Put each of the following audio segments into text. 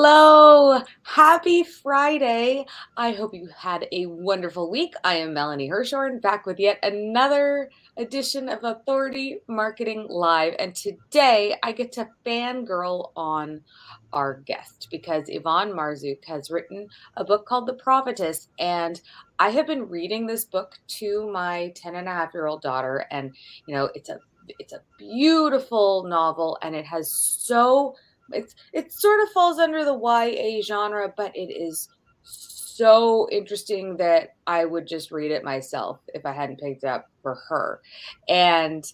Hello, happy Friday. I hope you had a wonderful week. I am Melanie Hirschhorn back with yet another edition of Authority Marketing Live. And today I get to fangirl on our guest because Evonne Marzouk has written a book called The Prophetess. And I have been reading this book to my 10-and-a-half-year-old daughter. And, it's a beautiful novel and it has it sort of falls under the YA genre, but it is so interesting that I would just read it myself if I hadn't picked it up for her. And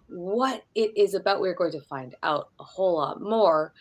what it is about, we're going to find out a whole lot more.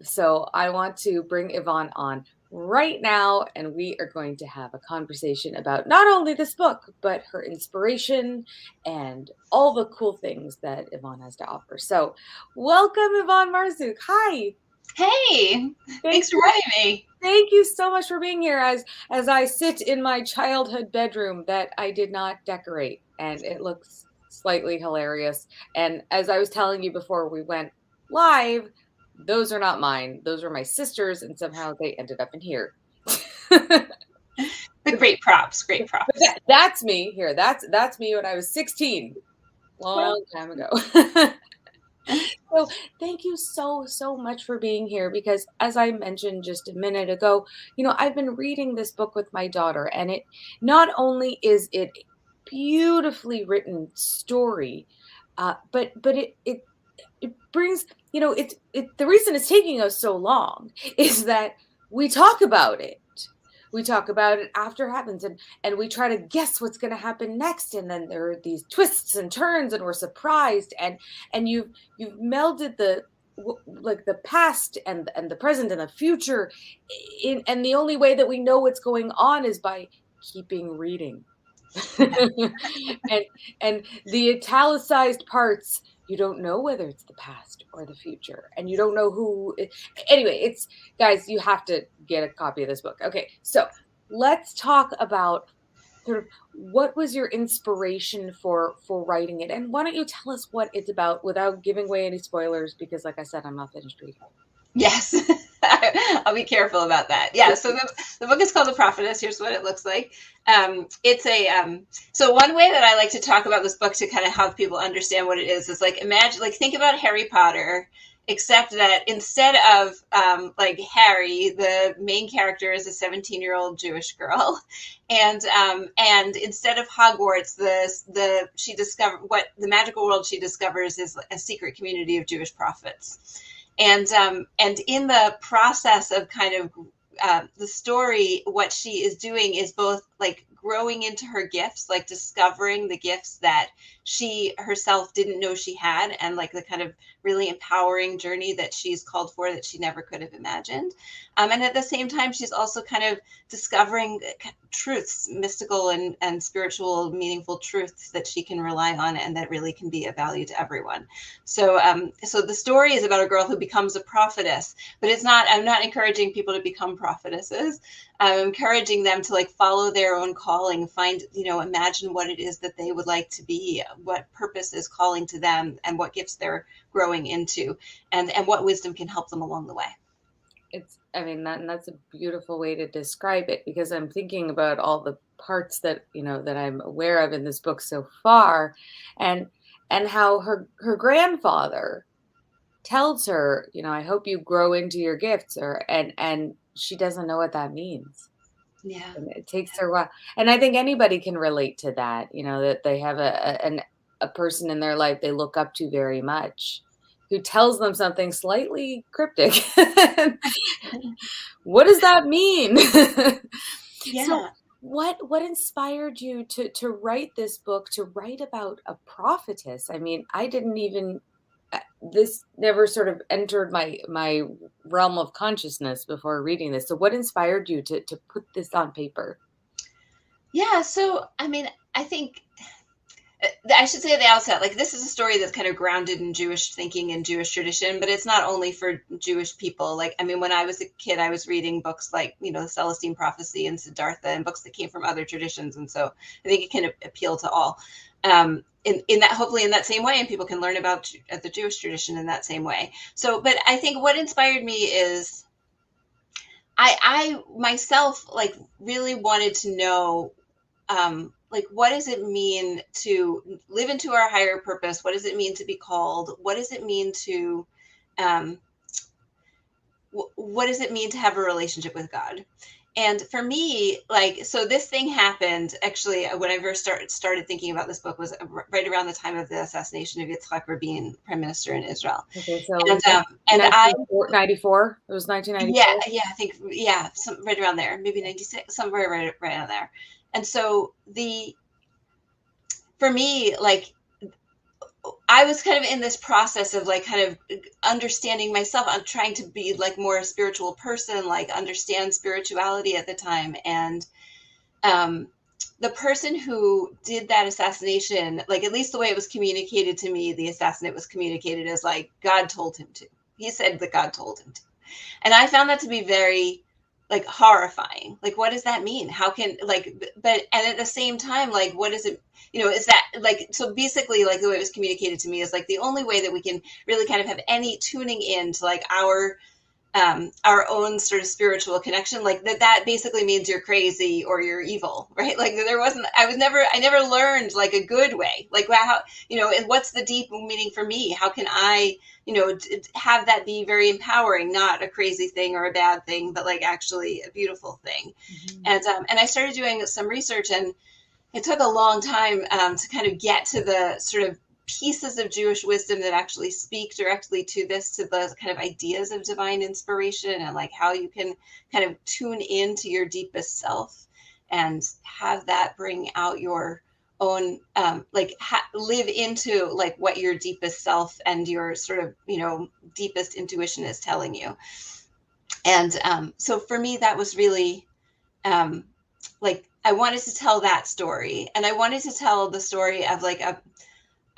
So I want to bring Evonne on right now, and we are going to have a conversation about not only this book, but her inspiration and all the cool things that Evonne has to offer. So welcome, Evonne Marzouk. Hi. Hey, thanks for having me. Thank you so much for being here as I sit in my childhood bedroom that I did not decorate, and it looks slightly hilarious. And as I was telling you before we went live, those are not mine. Those are my sisters, and somehow they ended up in here. The great props, great props. That's me here. That's me when I was 16, long time ago. So thank you so much for being here because as I mentioned just a minute ago, I've been reading this book with my daughter, and it not only is it a beautifully written story, but it brings, the reason it's taking us so long is that we talk about it. We talk about it after it happens, and we try to guess what's going to happen next, and then there are these twists and turns, and we're surprised, and you've melded the past and the present and the future, and the only way that we know what's going on is by keeping reading. and the italicized parts, you don't know whether it's the past or the future, and you don't know who. Anyway, guys, you have to get a copy of this book. Okay, so let's talk about sort of what was your inspiration for writing it, and why don't you tell us what it's about without giving away any spoilers, because like I said, I'm not finished reading. Yes, I'll be careful about that. Yeah, so the book is called The Prophetess. Here's what it looks like. So one way that I like to talk about this book to kind of help people understand what it is like, imagine, like, think about Harry Potter, except that instead of like Harry, the main character is a 17-year-old Jewish girl, and instead of Hogwarts, the magical world she discovers is a secret community of Jewish prophets. And in the process of kind of the story, what she is doing is both like growing into her gifts, like discovering the gifts that she herself didn't know she had, and like the kind of really empowering journey that she's called for that she never could have imagined. And at the same time, she's also kind of discovering truths, mystical and spiritual, meaningful truths that she can rely on and that really can be of value to everyone. So the story is about a girl who becomes a prophetess, but I'm not encouraging people to become prophetesses. I'm encouraging them to like follow their own calling, imagine what it is that they would like to be, what purpose is calling to them, and what gifts they're growing into, and what wisdom can help them along the way. That's a beautiful way to describe it, because I'm thinking about all the parts that I'm aware of in this book so far, and how her grandfather tells her, I hope you grow into your gifts, and she doesn't know what that means. Yeah, and it takes her a while, and I think anybody can relate to that. That they have a person in their life they look up to very much, who tells them something slightly cryptic. What does that mean? yeah. So what inspired you to write this book, to write about a prophetess? I mean, I didn't even, this never sort of entered my realm of consciousness before reading this. So what inspired you to put this on paper? Yeah, so I think I should say at the outset, like, this is a story that's kind of grounded in Jewish thinking and Jewish tradition, but it's not only for Jewish people. Like, when I was a kid, I was reading books like, the Celestine Prophecy and Siddhartha, and books that came from other traditions. And so I think it can appeal to all. In that, hopefully in that same way, and people can learn about the Jewish tradition in that same way. So, but I think what inspired me is I myself like really wanted to know, like, what does it mean to live into our higher purpose? What does it mean to be called? What does it mean to, um, what does it mean to have a relationship with God? And for me, like, so this thing happened actually when I first started thinking about this book was right around the time of the assassination of Yitzhak Rabin, prime minister in Israel. Okay, so And I 1994. It was yeah, 1994. yeah, I think yeah, some right around there, maybe 96, somewhere right around there. And so the for me, like I was kind of in this process of like kind of understanding myself. I'm trying to be like more a spiritual person, like understand spirituality at the time. And um the person who did that assassination, like at least the way it was communicated to me, the assassinate was communicated as like God told him to. He said that God told him to. And I found that to be very like horrifying. Like, what does that mean? How can like, but, and at the same time, like, what is it, is that like, so basically like the way it was communicated to me is like the only way that we can really kind of have any tuning in to like our own sort of spiritual connection, like that basically means you're crazy or you're evil, right? Like there wasn't, I never learned like a good way, like how, and what's the deep meaning for me? How can I, have that be very empowering, not a crazy thing or a bad thing, but like actually a beautiful thing. Mhm. And I started doing some research, and it took a long time to kind of get to the sort of pieces of Jewish wisdom that actually speak directly to this, to the kind of ideas of divine inspiration and like how you can kind of tune into your deepest self and have that bring out your own, like live into like what your deepest self and your sort of, deepest intuition is telling you. And so for me, that was really um, like I wanted to tell that story, and I wanted to tell the story of like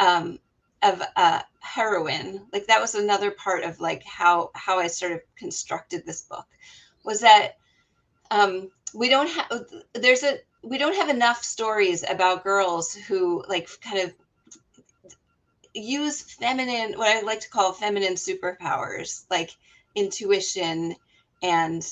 um, a heroine. Like that was another part of like how I sort of constructed this book, was that we don't have we don't have enough stories about girls who like kind of use feminine, what I like to call feminine superpowers, like intuition and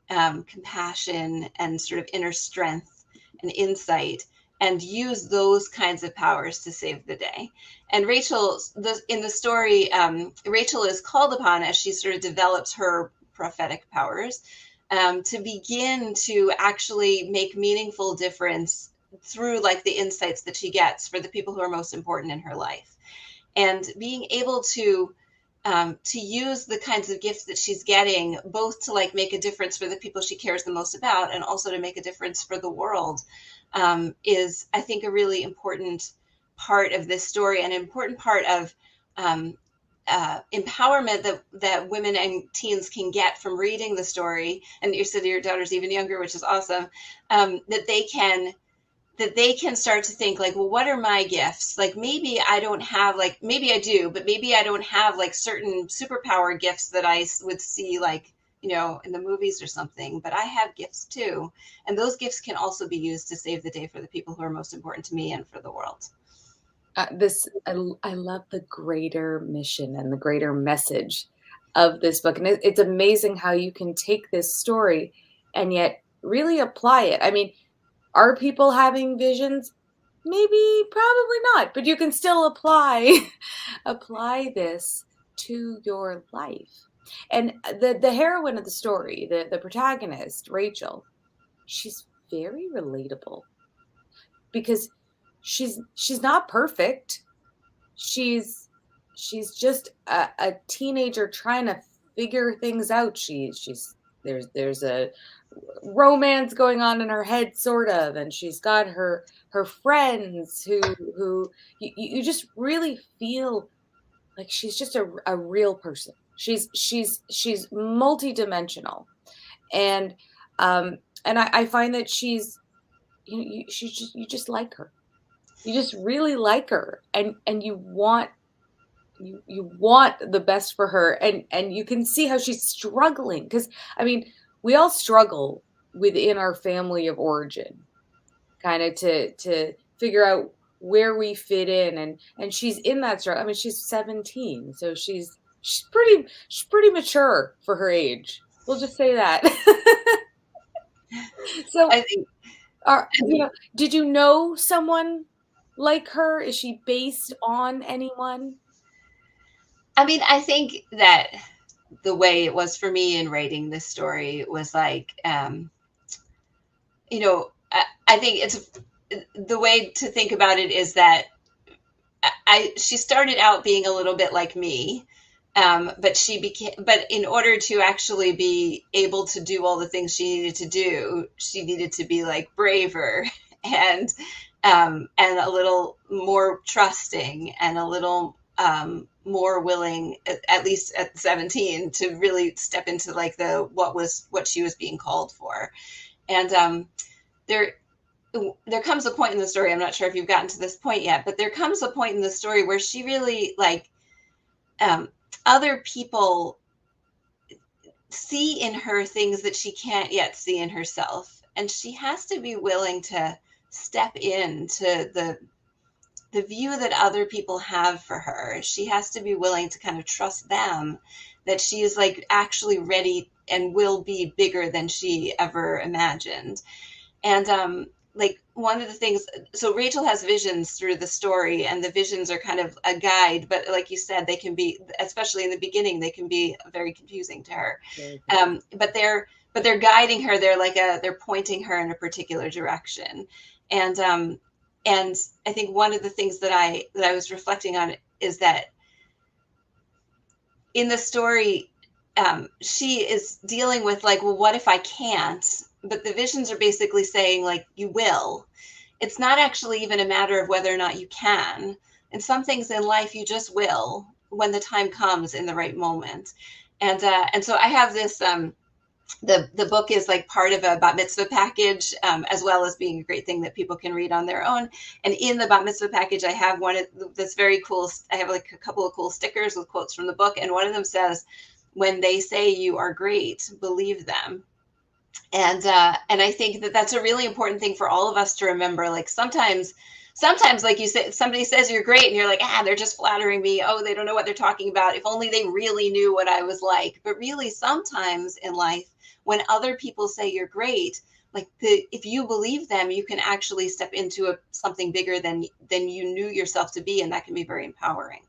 compassion and sort of inner strength and insight, and use those kinds of powers to save the day. And in the story, Rachel is called upon as she sort of develops her prophetic powers to begin to actually make meaningful difference through like the insights that she gets for the people who are most important in her life, and being able to use the kinds of gifts that she's getting, both to like make a difference for the people she cares the most about and also to make a difference for the world, is I think a really important part of this story, and an important part of um, empowerment that women and teens can get from reading the story. And you said your daughter's even younger, which is awesome. That they can start to think like, well, what are my gifts? Like maybe I don't have, like maybe I do, but maybe I don't have like certain superpower gifts that I would see like, in the movies or something, but I have gifts too. And those gifts can also be used to save the day for the people who are most important to me and for the world. I love the greater mission and the greater message of this book, and it's amazing how you can take this story and yet really apply it. I mean, are people having visions? Maybe, probably not, but you can still apply apply this to your life. And the heroine of the story, the protagonist, Rachel, she's very relatable because she's not perfect. She's she's just a teenager trying to figure things out. She's there's a romance going on in her head sort of, and she's got her friends who you just really feel like she's just a real person. She's multidimensional, and I find that you just like her. You just really like her, and you want the best for her, and you can see how she's struggling because I mean we all struggle within our family of origin, kind of to figure out where we fit in, and she's in that struggle. I mean she's 17, so she's pretty mature for her age. We'll just say that. So, I think, I mean, did you know someone like her? Is she based on anyone? I think that the way it was for me in writing this story was like, I think it's the way to think about it is that she started out being a little bit like me, but in order to actually be able to do all the things she needed to do, she needed to be like braver and a little more trusting and a little more willing, at least at 17, to really step into like what she was being called for. And there there comes a point in the story, I'm not sure if you've gotten to this point yet, but there comes a point in the story where she really like, um, other people see in her things that she can't yet see in herself, and she has to be willing to step into the view that other people have for her. She has to be willing to kind of trust them, that she is like actually ready and will be bigger than she ever imagined. And like one of the things, so Rachel has visions through the story, and the visions are kind of a guide, but like you said, they can be, especially in the beginning, they can be very confusing to her. Very good. But they're guiding her. They're pointing her in a particular direction. And I think one of the things that I was reflecting on is that in the story, she is dealing with like, well, what if I can't? But the visions are basically saying like, you will. It's not actually even a matter of whether or not you can. And some things in life you just will when the time comes in the right moment. And so I have this. The book is like part of a bat mitzvah package, as well as being a great thing that people can read on their own. And in the bat mitzvah package, I have one of this very cool. I have like a couple of cool stickers with quotes from the book, and one of them says, "When they say you are great, believe them." And I think that that's a really important thing for all of us to remember. Like sometimes like you said, somebody says you're great and you're like, they're just flattering me. Oh, they don't know what they're talking about. If only they really knew what I was like. But really, sometimes in life, when other people say you're great, like if you believe them, you can actually step into something bigger than you knew yourself to be, and that can be very empowering.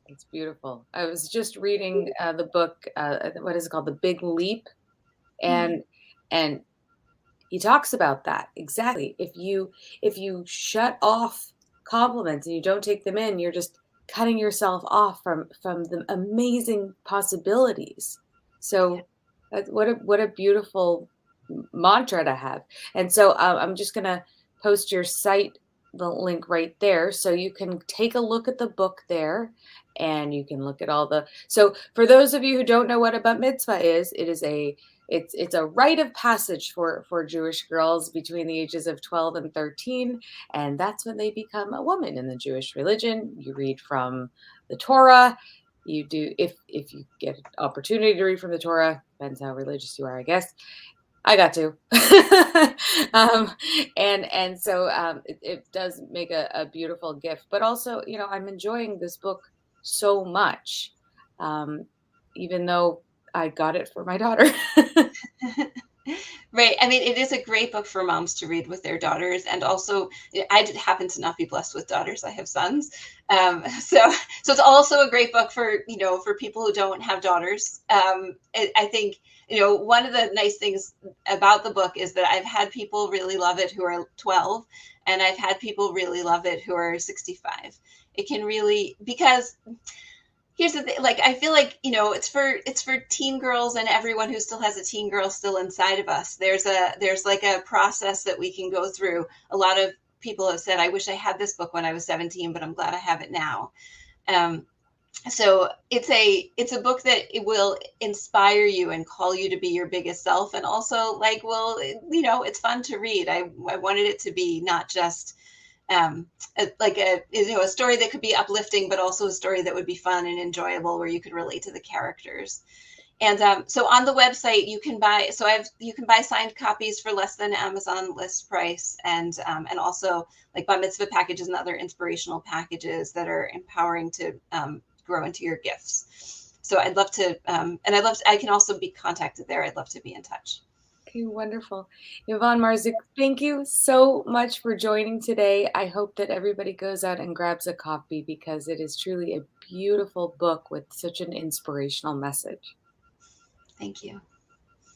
It's beautiful. I was just reading the book. What is it called? The Big Leap, Mm. and and he talks about that exactly. If you shut off compliments and you don't take them in, you're just cutting yourself off from the amazing possibilities. So what a beautiful mantra to have. And so I'm just gonna post your site, the link right there, so you can take a look at the book there, and you can look at all the. So for those of you who don't know what a bat mitzvah is, it's a rite of passage for Jewish girls between the ages of 12 and 13, and that's when they become a woman in the Jewish religion. You read from the Torah. You do if you get an opportunity to read from the Torah, depends how religious you are, I guess. I got to. um, and so it does make a beautiful gift, but also, I'm enjoying this book so much, um, even though I got it for my daughter. Right. I mean, it is a great book for moms to read with their daughters. And also, I did happen to not be blessed with daughters. I have sons. So it's also a great book for, for people who don't have daughters. I think, one of the nice things about the book is that I've had people really love it who are 12, and I've had people really love it who are 65. It can really, because here's the thing, like I feel like, it's for teen girls and everyone who still has a teen girl still inside of us. There's like a process that we can go through. A lot of people have said, I wish I had this book when I was 17, but I'm glad I have it now. um, so it's a book that it will inspire you and call you to be your biggest self, and also like, well, it's fun to read. I wanted it to be not just like a story that could be uplifting, but also a story that would be fun and enjoyable, where you could relate to the characters. And so on the website, you can buy signed copies for less than Amazon list price, and also like bar mitzvah packages and other inspirational packages that are empowering to grow into your gifts. So I'd love to, and I can also be contacted there. I'd love to be in touch. Okay, wonderful. Evonne Marzouk, thank you so much for joining today. I hope that everybody goes out and grabs a copy because it is truly a beautiful book with such an inspirational message. Thank you.